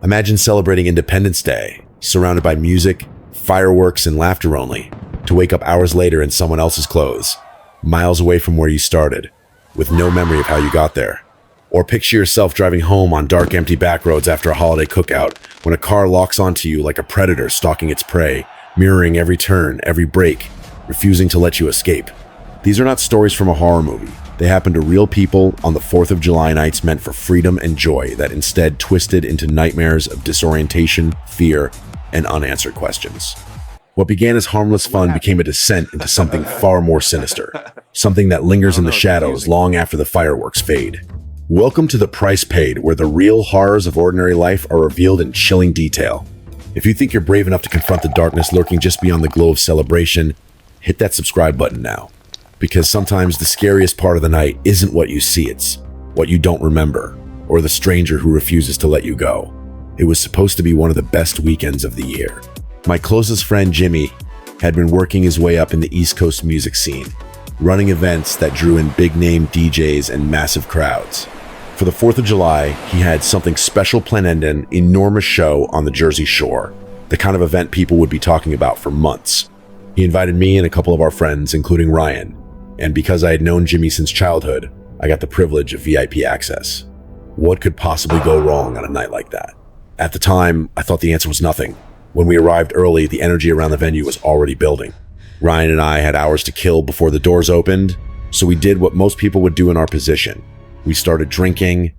Imagine celebrating Independence Day, surrounded by music, fireworks, and laughter only, to wake up hours later in someone else's clothes, miles away from where you started, with no memory of how you got there. Or picture yourself driving home on dark, empty backroads after a holiday cookout, when a car locks onto you like a predator stalking its prey, mirroring every turn, every break, refusing to let you escape. These are not stories from a horror movie. They happen to real people on the 4th of July nights meant for freedom and joy that instead twisted into nightmares of disorientation, fear, and unanswered questions. What began as harmless fun became a descent into something far more sinister, something that lingers in the shadows long after the fireworks fade. Welcome to The Price Paid, where the real horrors of ordinary life are revealed in chilling detail. If you think you're brave enough to confront the darkness lurking just beyond the glow of celebration, hit that subscribe button now. Because sometimes the scariest part of the night isn't what you see, it's what you don't remember, or the stranger who refuses to let you go. It was supposed to be one of the best weekends of the year. My closest friend Jimmy had been working his way up in the East Coast music scene, running events that drew in big-name DJs and massive crowds. For the 4th of July, he had something special planned, an enormous show on the Jersey Shore, the kind of event people would be talking about for months. He invited me and a couple of our friends, including Ryan, and because I had known Jimmy since childhood, I got the privilege of VIP access. What could possibly go wrong on a night like that? At the time, I thought the answer was nothing. When we arrived early, the energy around the venue was already building. Ryan and I had hours to kill before the doors opened, so we did what most people would do in our position. We started drinking.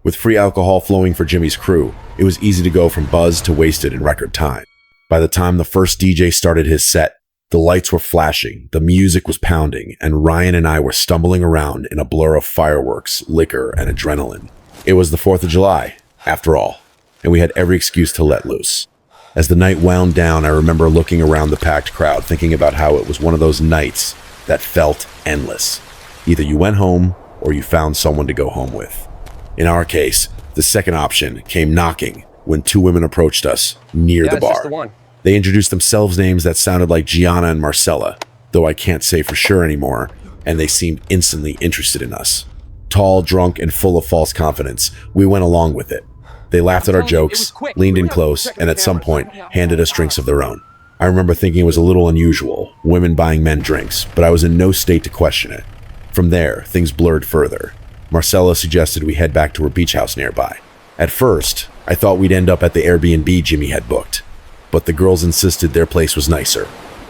With free alcohol flowing for Jimmy's crew, it was easy to go from buzzed to wasted in record time. By the time the first DJ started his set, the lights were flashing, the music was pounding, and Ryan and I were stumbling around in a blur of fireworks, liquor, and adrenaline. It was the 4th of July, after all, and we had every excuse to let loose. As the night wound down, I remember looking around the packed crowd, thinking about how it was one of those nights that felt endless. Either you went home, or you found someone to go home with. In our case, the second option came knocking when 2 women approached us near the bar. They introduced themselves names that sounded like Gianna and Marcella, though I can't say for sure anymore, and they seemed instantly interested in us. Tall, drunk, and full of false confidence, we went along with it. They laughed at our jokes, leaned in close, and at some point handed us drinks of their own. I remember thinking it was a little unusual, women buying men drinks, but I was in no state to question it. From there, things blurred further. Marcella suggested we head back to her beach house nearby. At first, I thought we'd end up at the Airbnb Jimmy had booked, but the girls insisted their place was nicer,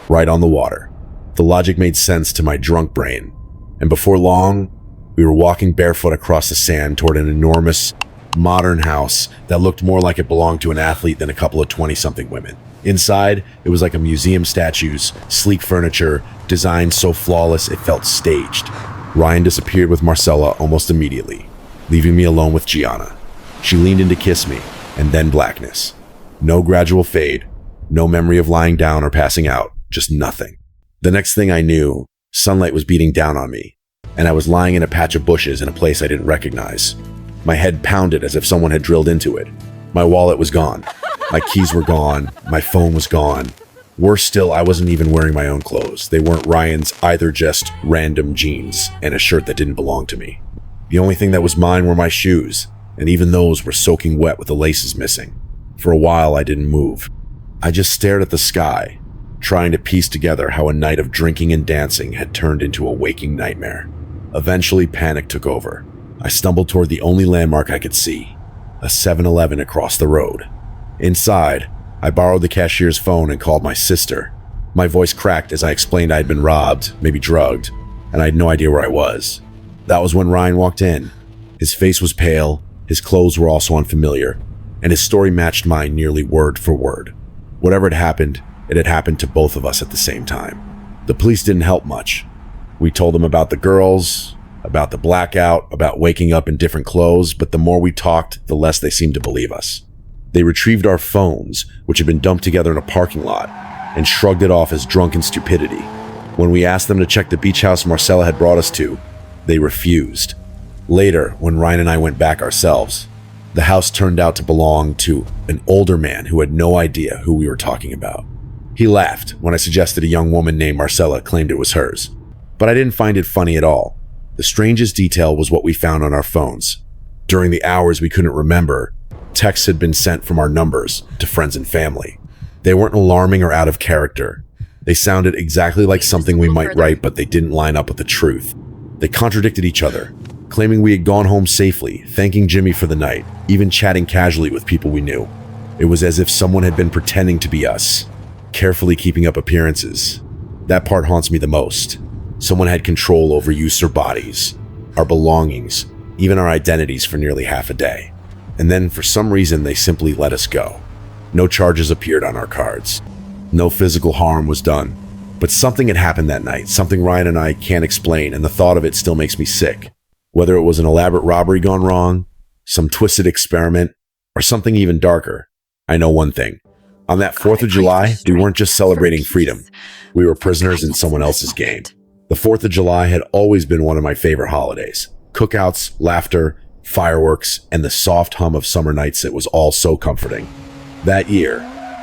right on the water. The logic made sense to my drunk brain, and before long, we were walking barefoot across the sand toward an enormous, modern house that looked more like it belonged to an athlete than a couple of 20-something women. Inside, it was like a museum statues, sleek furniture, designed so flawless it felt staged. Ryan disappeared with Marcella almost immediately, leaving me alone with Gianna. She leaned in to kiss me, and then blackness. No gradual fade, no memory of lying down or passing out, just nothing. The next thing I knew, sunlight was beating down on me, and I was lying in a patch of bushes in a place I didn't recognize. My head pounded as if someone had drilled into it. My wallet was gone. My keys were gone. My phone was gone. Worse still, I wasn't even wearing my own clothes. They weren't Ryan's either, just random jeans and a shirt that didn't belong to me. The only thing that was mine were my shoes, and even those were soaking wet with the laces missing. For a while, I didn't move. I just stared at the sky, trying to piece together how a night of drinking and dancing had turned into a waking nightmare. Eventually, panic took over. I stumbled toward the only landmark I could see, a 7-Eleven across the road. Inside, I borrowed the cashier's phone and called my sister. My voice cracked as I explained I had been robbed, maybe drugged, and I had no idea where I was. That was when Ryan walked in. His face was pale, his clothes were also unfamiliar, and his story matched mine nearly word for word. Whatever had happened, it had happened to both of us at the same time. The police didn't help much. We told them about the girls, about the blackout, about waking up in different clothes, but the more we talked, the less they seemed to believe us. They retrieved our phones, which had been dumped together in a parking lot, and shrugged it off as drunken stupidity. When we asked them to check the beach house Marcella had brought us to, they refused. Later, when Ryan and I went back ourselves, the house turned out to belong to an older man who had no idea who we were talking about. He laughed when I suggested a young woman named Marcella claimed it was hers, but I didn't find it funny at all. The strangest detail was what we found on our phones. During the hours we couldn't remember, Texts had been sent from our numbers to friends and family. They weren't alarming or out of character. They sounded exactly like something we might write, but they didn't line up with the truth. They contradicted each other, claiming we had gone home safely, thanking Jimmy for the night, even chatting casually with people we knew. It was as if someone had been pretending to be us, carefully keeping up appearances. That part haunts me the most. Someone had control over use our bodies, our belongings, even our identities for nearly half a day. And then, for some reason, they simply let us go. No charges appeared on our cards. No physical harm was done. But something had happened that night, something Ryan and I can't explain, and the thought of it still makes me sick. Whether it was an elaborate robbery gone wrong, some twisted experiment, or something even darker, I know one thing. On that 4th of July, we weren't just celebrating freedom. We were prisoners in someone else's game. The 4th of July had always been one of my favorite holidays. Cookouts, laughter, fireworks, and the soft hum of summer nights. It was all so comforting. That year,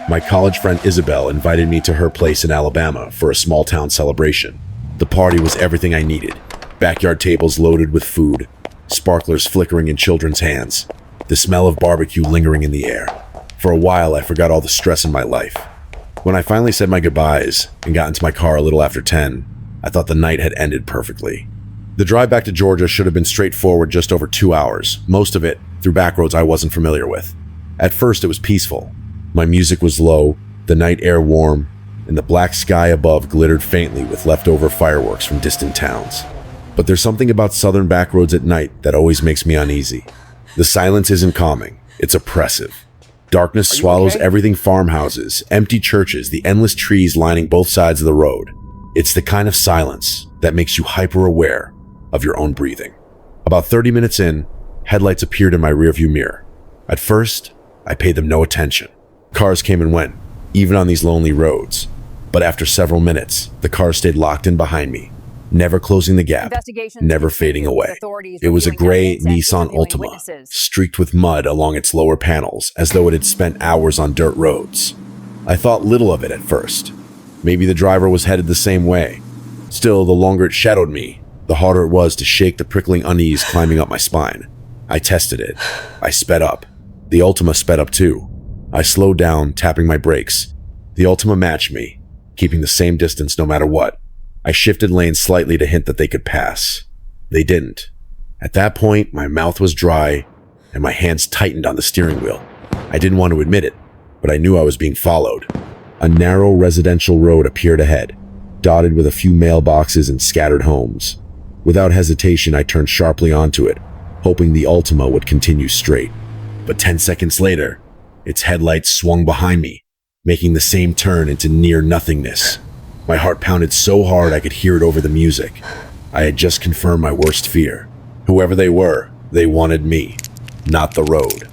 my college friend Isabel invited me to her place in Alabama for a small town celebration. The party was everything I needed. Backyard tables loaded with food, sparklers flickering in children's hands, the smell of barbecue lingering in the air. For a while, I forgot all the stress in my life. When I finally said my goodbyes and got into my car a little after 10, I thought the night had ended perfectly. The drive back to Georgia should have been straightforward, just over 2 hours, most of it through backroads I wasn't familiar with. At first, it was peaceful. My music was low, the night air warm, and the black sky above glittered faintly with leftover fireworks from distant towns. But there's something about southern backroads at night that always makes me uneasy. The silence isn't calming, it's oppressive. Darkness swallows everything: farmhouses, empty churches, the endless trees lining both sides of the road. It's the kind of silence that makes you hyper-aware of your own breathing. About 30 minutes in, headlights appeared in my rearview mirror. At first, I paid them no attention. Cars came and went, even on these lonely roads. But after several minutes, the car stayed locked in behind me, never closing the gap, never fading away. It was a gray Nissan Altima, streaked with mud along its lower panels, as though it had spent hours on dirt roads. I thought little of it at first. Maybe the driver was headed the same way. Still, the longer it shadowed me, the harder it was to shake the prickling unease climbing up my spine. I tested it. I sped up. The Altima sped up too. I slowed down, tapping my brakes. The Altima matched me, keeping the same distance no matter what. I shifted lanes slightly to hint that they could pass. They didn't. At that point, my mouth was dry and my hands tightened on the steering wheel. I didn't want to admit it, but I knew I was being followed. A narrow residential road appeared ahead, dotted with a few mailboxes and scattered homes. Without hesitation, I turned sharply onto it, hoping the Altima would continue straight. But 10 seconds later, its headlights swung behind me, making the same turn into near nothingness. My heart pounded so hard I could hear it over the music. I had just confirmed my worst fear. Whoever they were, they wanted me, not the road.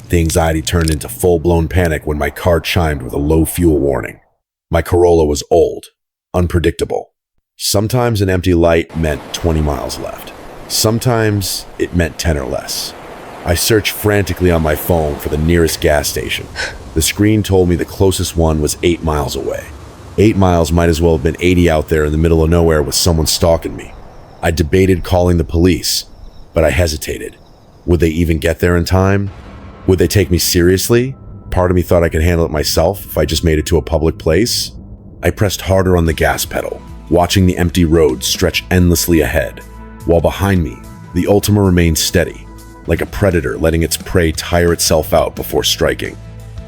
The anxiety turned into full-blown panic when my car chimed with a low fuel warning. My Corolla was old, unpredictable. Sometimes an empty light meant 20 miles left. Sometimes it meant 10 or less. I searched frantically on my phone for the nearest gas station. The screen told me the closest one was 8 miles away. 8 miles might as well have been 80 out there in the middle of nowhere with someone stalking me. I debated calling the police, but I hesitated. Would they even get there in time? Would they take me seriously? Part of me thought I could handle it myself if I just made it to a public place. I pressed harder on the gas pedal, watching the empty road stretch endlessly ahead, while behind me, the Altima remained steady, like a predator letting its prey tire itself out before striking.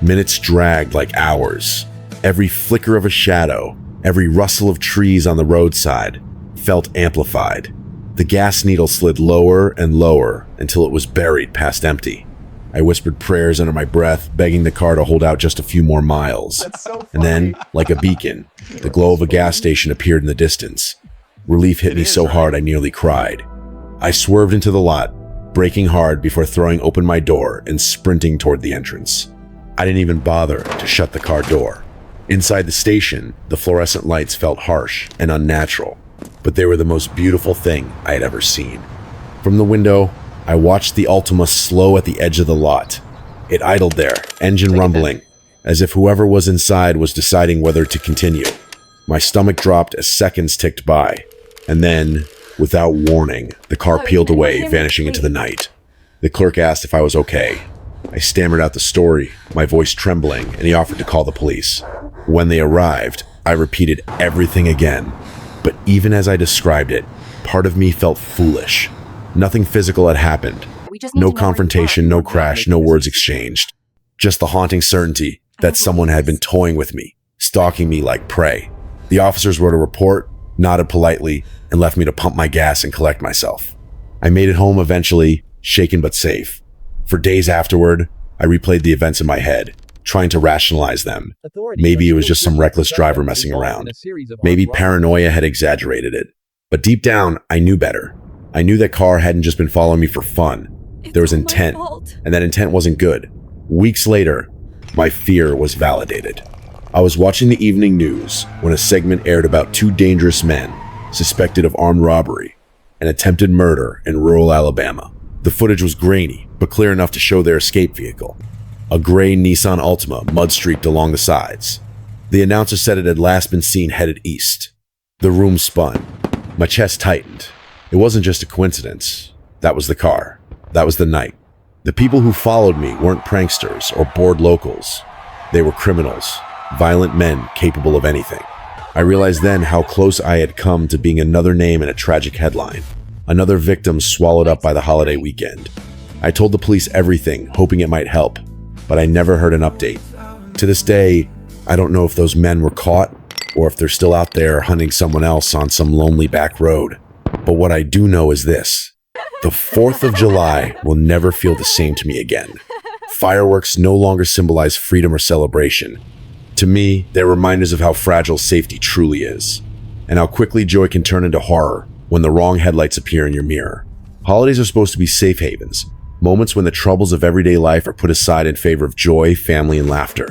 Minutes dragged like hours. Every flicker of a shadow, every rustle of trees on the roadside felt amplified. The gas needle slid lower and lower until it was buried past empty. I whispered prayers under my breath, begging the car to hold out just a few more miles. And then, like a beacon, the glow of a gas station appeared in the distance. Relief hit me so hard I nearly cried. I swerved into the lot, braking hard before throwing open my door and sprinting toward the entrance. I didn't even bother to shut the car door. Inside the station, the fluorescent lights felt harsh and unnatural, but they were the most beautiful thing I had ever seen. From the window, I watched the Altima slow at the edge of the lot. It idled there, engine rumbling, as if whoever was inside was deciding whether to continue. My stomach dropped as seconds ticked by, and then, without warning, the car peeled away, vanishing into the night. The clerk asked if I was okay. I stammered out the story, my voice trembling, and he offered to call the police. When they arrived, I repeated everything again. But even as I described it, part of me felt foolish. Nothing physical had happened. No confrontation, no crash, no words exchanged. Just the haunting certainty that someone had been toying with me, stalking me like prey. The officers wrote a report, nodded politely, and left me to pump my gas and collect myself. I made it home eventually, shaken but safe. For days afterward, I replayed the events in my head, trying to rationalize them. Maybe it was just some reckless driver messing around. Maybe paranoia had exaggerated it. But deep down, I knew better. I knew that car hadn't just been following me for fun. There was intent, and that intent wasn't good. Weeks later, my fear was validated. I was watching the evening news when a segment aired about two dangerous men suspected of armed robbery and attempted murder in rural Alabama. The footage was grainy, but clear enough to show their escape vehicle. A gray Nissan Altima mud-streaked along the sides. The announcer said it had last been seen headed east. The room spun. My chest tightened. It wasn't just a coincidence. That was the car. That was the night. The people who followed me weren't pranksters or bored locals. They were criminals, violent men capable of anything. I realized then how close I had come to being another name in a tragic headline. Another victim swallowed up by the holiday weekend. I told the police everything, hoping it might help, but I never heard an update. To this day, I don't know if those men were caught or if they're still out there hunting someone else on some lonely back road. But what I do know is this: the 4th of July will never feel the same to me again. Fireworks no longer symbolize freedom or celebration. To me, they're reminders of how fragile safety truly is, and how quickly joy can turn into horror when the wrong headlights appear in your mirror. Holidays are supposed to be safe havens, moments when the troubles of everyday life are put aside in favor of joy, family, and laughter.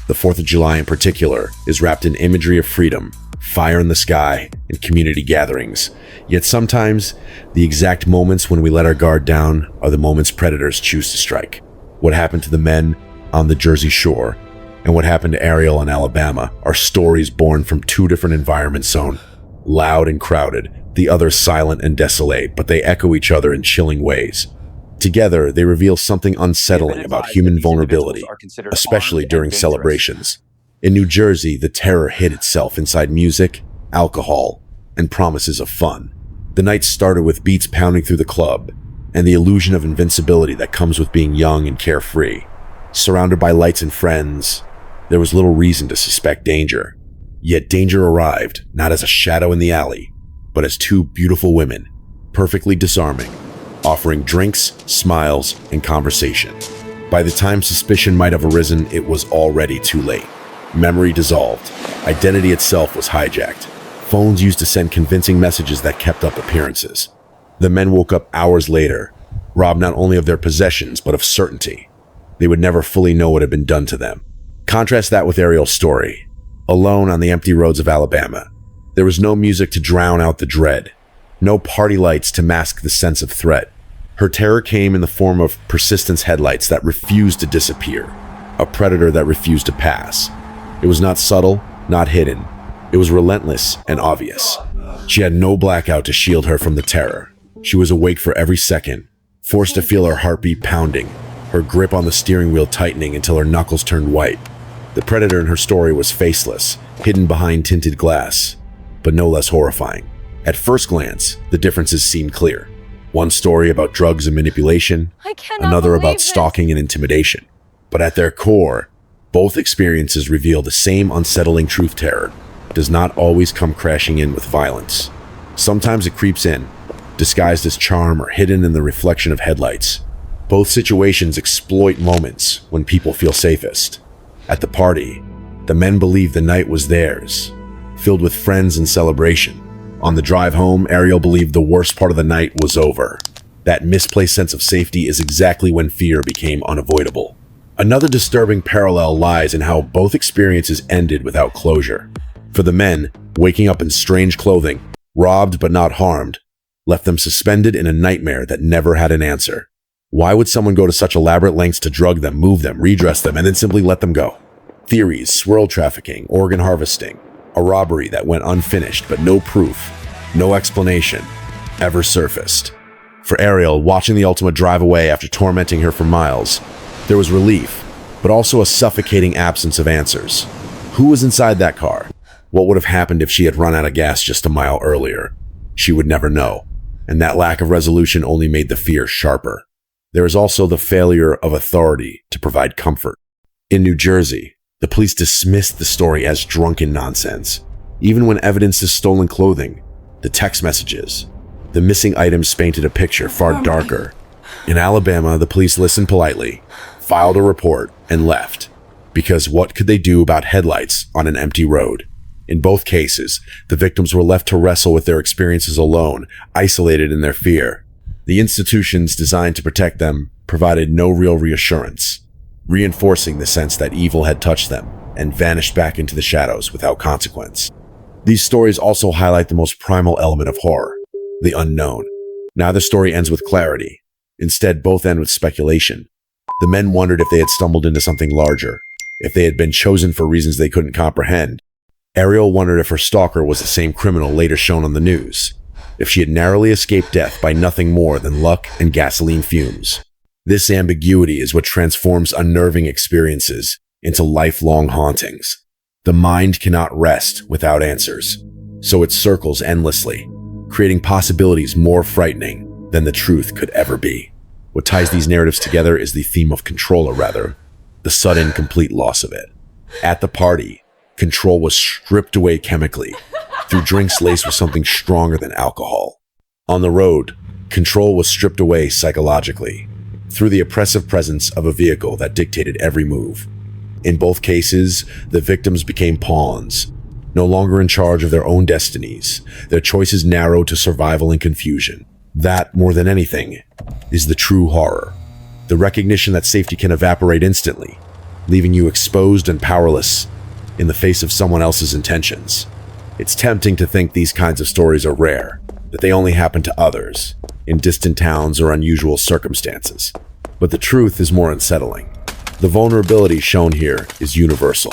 The 4th of July in particular is wrapped in imagery of freedom, fire in the sky, and community gatherings. Yet sometimes, the exact moments when we let our guard down are the moments predators choose to strike. What happened to the men on the Jersey Shore and what happened to Ariel in Alabama are stories born from two different environment zones. Loud and crowded, the other silent and desolate, but they echo each other in chilling ways. Together, they reveal something unsettling about human vulnerability, especially during celebrations. In New Jersey, the terror hid itself inside music, alcohol, and promises of fun. The night started with beats pounding through the club, and the illusion of invincibility that comes with being young and carefree. Surrounded by lights and friends, there was little reason to suspect danger. Yet danger arrived, not as a shadow in the alley, but as two beautiful women, perfectly disarming, offering drinks, smiles, and conversation. By the time suspicion might have arisen, it was already too late. Memory dissolved. Identity itself was hijacked. Phones used to send convincing messages that kept up appearances. The men woke up hours later, robbed not only of their possessions, but of certainty. They would never fully know what had been done to them. Contrast that with Ariel's story. Alone on the empty roads of Alabama, there was no music to drown out the dread, no party lights to mask the sense of threat. Her terror came in the form of persistence headlights that refused to disappear, a predator that refused to pass. It was not subtle, not hidden. It was relentless and obvious. She had no blackout to shield her from the terror. She was awake for every second, forced to feel her heartbeat pounding, her grip on the steering wheel tightening until her knuckles turned white. The predator in her story was faceless, hidden behind tinted glass, but no less horrifying. At first glance, the differences seemed clear. One story about drugs and manipulation, another about stalking and intimidation. But at their core, both experiences reveal the same unsettling truth: terror does not always come crashing in with violence. Sometimes it creeps in, disguised as charm or hidden in the reflection of headlights. Both situations exploit moments when people feel safest. At the party, the men believed the night was theirs, filled with friends and celebration. On the drive home, Ariel believed the worst part of the night was over. That misplaced sense of safety is exactly when fear became unavoidable. Another disturbing parallel lies in how both experiences ended without closure. For the men, waking up in strange clothing, robbed but not harmed, left them suspended in a nightmare that never had an answer. Why would someone go to such elaborate lengths to drug them, move them, redress them, and then simply let them go? Theories, swirl trafficking, organ harvesting, a robbery that went unfinished, but no proof, no explanation, ever surfaced. For Ariel, watching the Ultima drive away after tormenting her for miles, There was relief, but also a suffocating absence of answers. Who was inside that car? What would have happened if she had run out of gas just a mile earlier? She would never know, and that lack of resolution only made the fear sharper. There is also the failure of authority to provide comfort. In New Jersey, the police dismissed the story as drunken nonsense. Even when evidence is stolen clothing, the text messages, the missing items painted a picture far darker. In Alabama, the police listened politely, filed a report, and left. Because what could they do about headlights on an empty road? In both cases, the victims were left to wrestle with their experiences alone, isolated in their fear. The institutions designed to protect them provided no real reassurance, reinforcing the sense that evil had touched them and vanished back into the shadows without consequence. These stories also highlight the most primal element of horror, the unknown. Neither story ends with clarity. Instead, both end with speculation. The men wondered if they had stumbled into something larger, if they had been chosen for reasons they couldn't comprehend. Ariel wondered if her stalker was the same criminal later shown on the news, if she had narrowly escaped death by nothing more than luck and gasoline fumes. This ambiguity is what transforms unnerving experiences into lifelong hauntings. The mind cannot rest without answers, so it circles endlessly, creating possibilities more frightening than the truth could ever be. What ties these narratives together is the theme of control, or rather, the sudden, complete loss of it. At the party, control was stripped away chemically, through drinks laced with something stronger than alcohol. On the road, control was stripped away psychologically, through the oppressive presence of a vehicle that dictated every move. In both cases, the victims became pawns, no longer in charge of their own destinies, their choices narrowed to survival and confusion. That, more than anything, is the true horror. The recognition that safety can evaporate instantly, leaving you exposed and powerless in the face of someone else's intentions. It's tempting to think these kinds of stories are rare, that they only happen to others, in distant towns or unusual circumstances. But the truth is more unsettling. The vulnerability shown here is universal.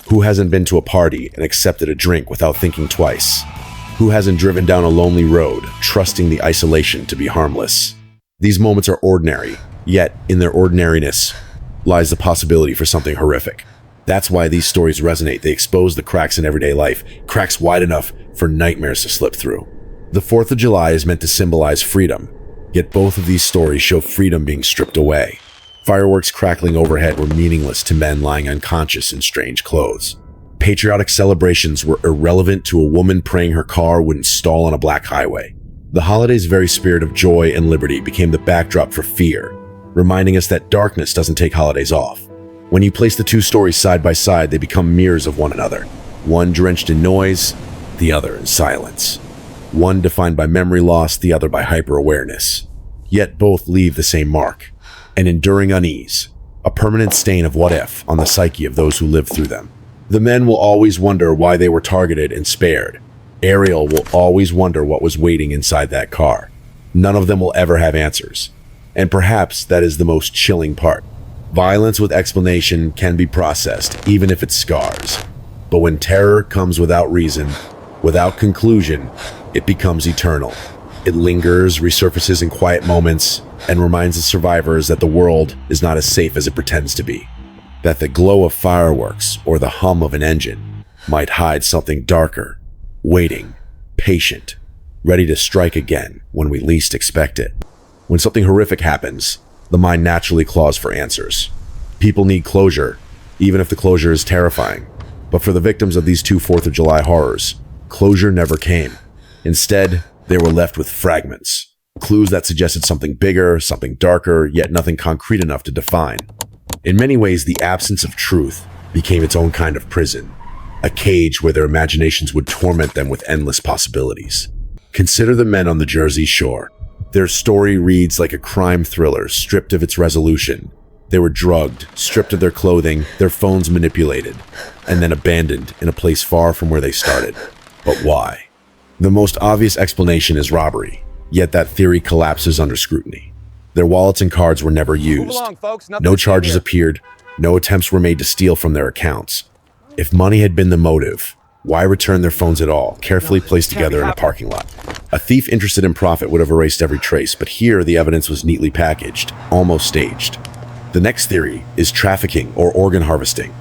Who hasn't been to a party and accepted a drink without thinking twice? Who hasn't driven down a lonely road, trusting the isolation to be harmless? These moments are ordinary, yet in their ordinariness lies the possibility for something horrific. That's why these stories resonate. They expose the cracks in everyday life, cracks wide enough for nightmares to slip through. The 4th of July is meant to symbolize freedom, yet both of these stories show freedom being stripped away. Fireworks crackling overhead were meaningless to men lying unconscious in strange clothes. Patriotic celebrations were irrelevant to a woman praying her car wouldn't stall on a black highway. The holiday's very spirit of joy and liberty became the backdrop for fear, reminding us that darkness doesn't take holidays off. When you place the two stories side by side, they become mirrors of one another. One drenched in noise, the other in silence. One defined by memory loss, the other by hyper-awareness. Yet both leave the same mark, an enduring unease, a permanent stain of what if on the psyche of those who lived through them. The men will always wonder why they were targeted and spared. Ariel will always wonder what was waiting inside that car. None of them will ever have answers. And perhaps that is the most chilling part. Violence with explanation can be processed, even if it scars. But when terror comes without reason, without conclusion, it becomes eternal. It lingers, resurfaces in quiet moments, and reminds the survivors that the world is not as safe as it pretends to be. That the glow of fireworks or the hum of an engine might hide something darker, waiting, patient, ready to strike again when we least expect it. When something horrific happens, the mind naturally claws for answers. People need closure, even if the closure is terrifying. But for the victims of these two 4th of July horrors, closure never came. Instead, they were left with fragments, clues that suggested something bigger, something darker, yet nothing concrete enough to define. In many ways, the absence of truth became its own kind of prison, a cage where their imaginations would torment them with endless possibilities. Consider the men on the Jersey Shore. Their story reads like a crime thriller stripped of its resolution. They were drugged, stripped of their clothing, their phones manipulated, and then abandoned in a place far from where they started. But why? The most obvious explanation is robbery, yet that theory collapses under scrutiny. Their wallets and cards were never used. No charges appeared, no attempts were made to steal from their accounts. If money had been the motive, why return their phones at all, carefully placed together in a parking lot? A thief interested in profit would have erased every trace, but here the evidence was neatly packaged, almost staged. The next theory is trafficking or organ harvesting,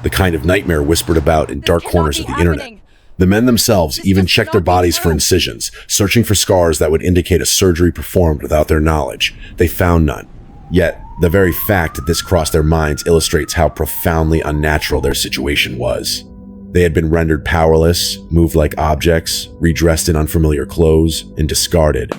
the kind of nightmare whispered about in dark corners of the internet. The men themselves even checked their bodies for incisions, searching for scars that would indicate a surgery performed without their knowledge. They found none. Yet, the very fact that this crossed their minds illustrates how profoundly unnatural their situation was. They had been rendered powerless, moved like objects, redressed in unfamiliar clothes, and discarded.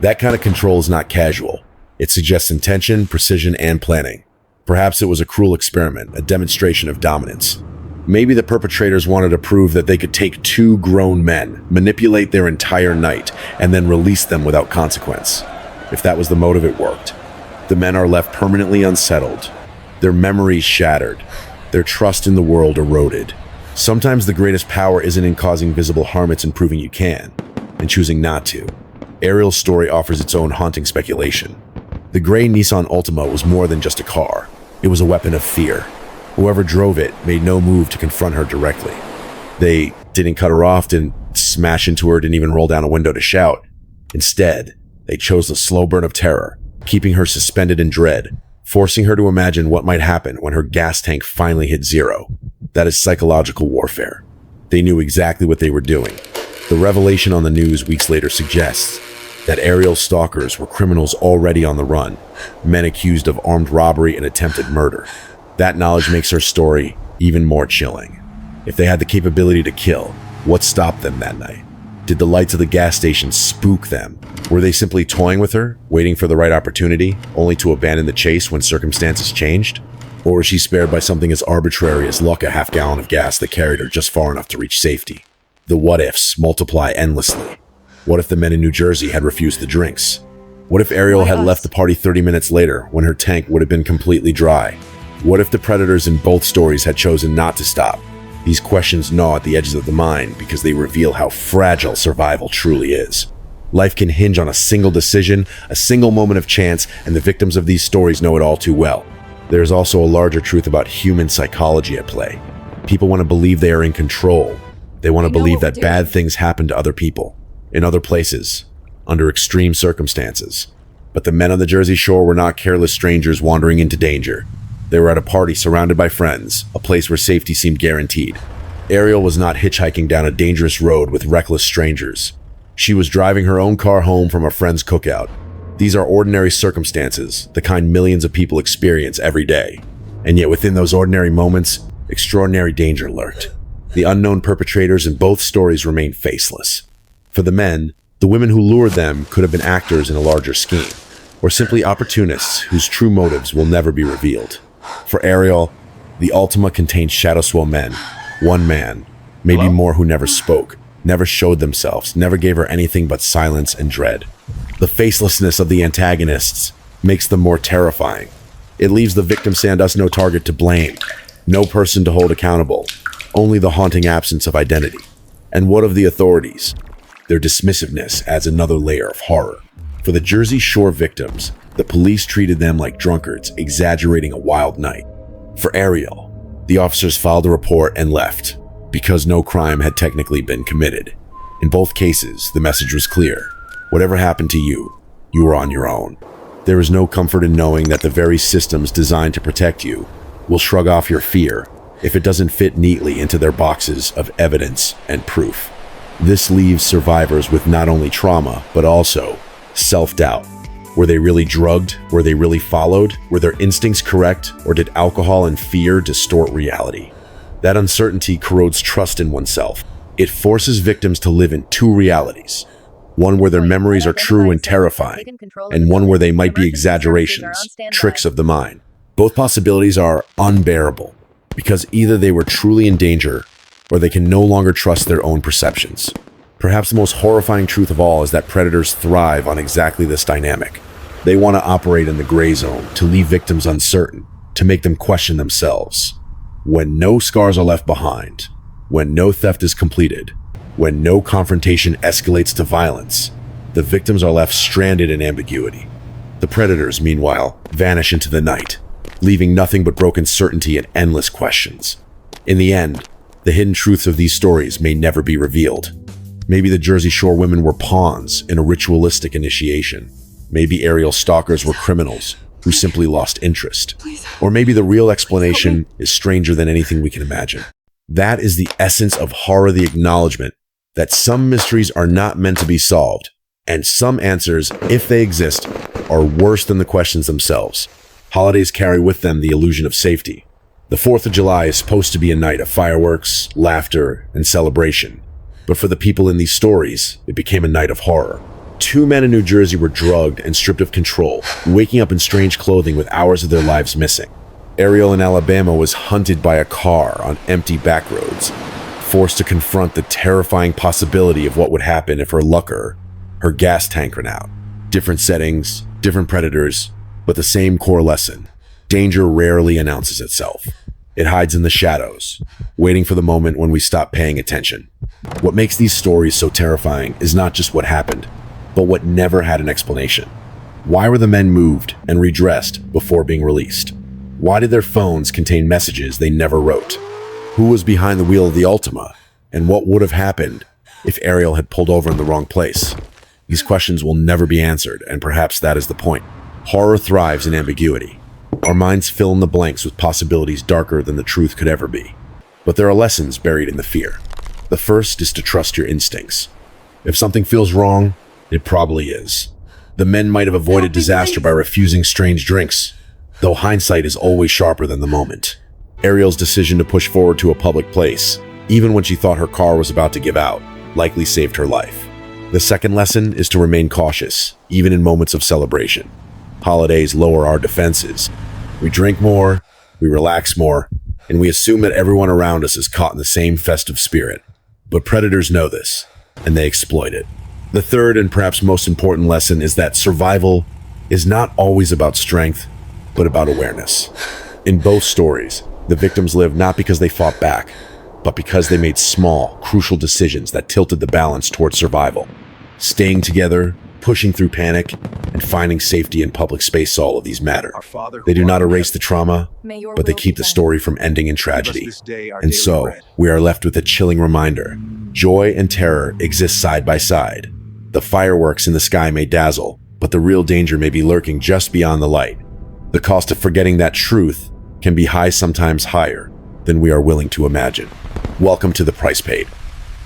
That kind of control is not casual. It suggests intention, precision, and planning. Perhaps it was a cruel experiment, a demonstration of dominance. Maybe the perpetrators wanted to prove that they could take two grown men, manipulate their entire night, and then release them without consequence. If that was the motive, it worked. The men are left permanently unsettled, their memories shattered, their trust in the world eroded. Sometimes the greatest power isn't in causing visible harm, it's in proving you can, and choosing not to. Ariel's story offers its own haunting speculation. The gray Nissan Altima was more than just a car. It was a weapon of fear. Whoever drove it made no move to confront her directly. They didn't cut her off, didn't smash into her, didn't even roll down a window to shout. Instead, they chose the slow burn of terror, keeping her suspended in dread, forcing her to imagine what might happen when her gas tank finally hit zero. That is psychological warfare. They knew exactly what they were doing. The revelation on the news weeks later suggests that Ariel's stalkers were criminals already on the run, men accused of armed robbery and attempted murder. That knowledge makes her story even more chilling. If they had the capability to kill, what stopped them that night? Did the lights of the gas station spook them? Were they simply toying with her, waiting for the right opportunity, only to abandon the chase when circumstances changed? Or was she spared by something as arbitrary as luck, a half gallon of gas that carried her just far enough to reach safety? The what-ifs multiply endlessly. What if the men in New Jersey had refused the drinks? What if Ariel had left the party 30 minutes later when her tank would have been completely dry? What if the predators in both stories had chosen not to stop? These questions gnaw at the edges of the mind because they reveal how fragile survival truly is. Life can hinge on a single decision, a single moment of chance, and the victims of these stories know it all too well. There is also a larger truth about human psychology at play. People want to believe they are in control. They want to believe that bad things happen to other people, in other places, under extreme circumstances. But the men on the Jersey Shore were not careless strangers wandering into danger. They were at a party surrounded by friends, a place where safety seemed guaranteed. Ariel was not hitchhiking down a dangerous road with reckless strangers. She was driving her own car home from a friend's cookout. These are ordinary circumstances, the kind millions of people experience every day. And yet within those ordinary moments, extraordinary danger lurked. The unknown perpetrators in both stories remain faceless. For the men, the women who lured them could have been actors in a larger scheme, or simply opportunists whose true motives will never be revealed. For Ariel, the Ultima contained shadow swell men, one man, maybe more, who never spoke, never showed themselves, never gave her anything but silence and dread. The facelessness of the antagonists makes them more terrifying. It leaves the victim Sandus no target to blame, no person to hold accountable, only the haunting absence of identity. And what of the authorities? Their dismissiveness adds another layer of horror. For the Jersey Shore victims, the police treated them like drunkards, exaggerating a wild night. For Ariel, the officers filed a report and left, because no crime had technically been committed. In both cases, the message was clear. Whatever happened to you, you were on your own. There is no comfort in knowing that the very systems designed to protect you will shrug off your fear if it doesn't fit neatly into their boxes of evidence and proof. This leaves survivors with not only trauma, but also self-doubt. Were they really drugged? Were they really followed? Were their instincts correct? Or did alcohol and fear distort reality? That uncertainty corrodes trust in oneself. It forces victims to live in two realities. One where their memories are true and terrifying, and one where they might be exaggerations, tricks of the mind. Both possibilities are unbearable, because either they were truly in danger, or they can no longer trust their own perceptions. Perhaps the most horrifying truth of all is that predators thrive on exactly this dynamic. They want to operate in the gray zone, to leave victims uncertain, to make them question themselves. When no scars are left behind, when no theft is completed, when no confrontation escalates to violence, the victims are left stranded in ambiguity. The predators, meanwhile, vanish into the night, leaving nothing but broken certainty and endless questions. In the end, the hidden truths of these stories may never be revealed. Maybe the Jersey Shore women were pawns in a ritualistic initiation. Maybe Ariel's stalkers were criminals, who simply lost interest. Or maybe the real explanation is stranger than anything we can imagine. That is the essence of horror, the acknowledgement that some mysteries are not meant to be solved, and some answers, if they exist, are worse than the questions themselves. Holidays carry with them the illusion of safety. The 4th of July is supposed to be a night of fireworks, laughter, and celebration. But for the people in these stories, it became a night of horror. 2 men in New Jersey were drugged and stripped of control, waking up in strange clothing with hours of their lives missing. Ariel in Alabama was hunted by a car on empty backroads, forced to confront the terrifying possibility of what would happen if her gas tank ran out. Different settings, different predators, but the same core lesson. Danger rarely announces itself. It hides in the shadows, waiting for the moment when we stop paying attention. What makes these stories so terrifying is not just what happened, but what never had an explanation. Why were the men moved and redressed before being released? Why did their phones contain messages they never wrote? Who was behind the wheel of the Ultima? And what would have happened if Ariel had pulled over in the wrong place? These questions will never be answered, and perhaps that is the point. Horror thrives in ambiguity. Our minds fill in the blanks with possibilities darker than the truth could ever be. But there are lessons buried in the fear. The first is to trust your instincts. If something feels wrong, it probably is. The men might have avoided disaster by refusing strange drinks, though hindsight is always sharper than the moment. Ariel's decision to push forward to a public place, even when she thought her car was about to give out, likely saved her life. The second lesson is to remain cautious, even in moments of celebration. Holidays lower our defenses. We drink more, we relax more, and we assume that everyone around us is caught in the same festive spirit. But predators know this, and they exploit it. The third and perhaps most important lesson is that survival is not always about strength, but about awareness. In both stories, the victims lived not because they fought back, but because they made small, crucial decisions that tilted the balance towards survival. Staying together, pushing through panic, and finding safety in public space, all of these matter. They do not erase the trauma, but they keep the story from ending in tragedy. And so, we are left with a chilling reminder. Joy and terror exist side by side. The fireworks in the sky may dazzle, but the real danger may be lurking just beyond the light. The cost of forgetting that truth can be high, sometimes higher than we are willing to imagine. Welcome to The Price Paid.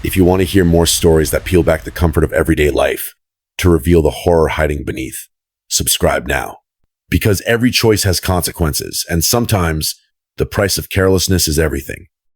If you want to hear more stories that peel back the comfort of everyday life to reveal the horror hiding beneath, subscribe now. Because every choice has consequences, and sometimes the price of carelessness is everything.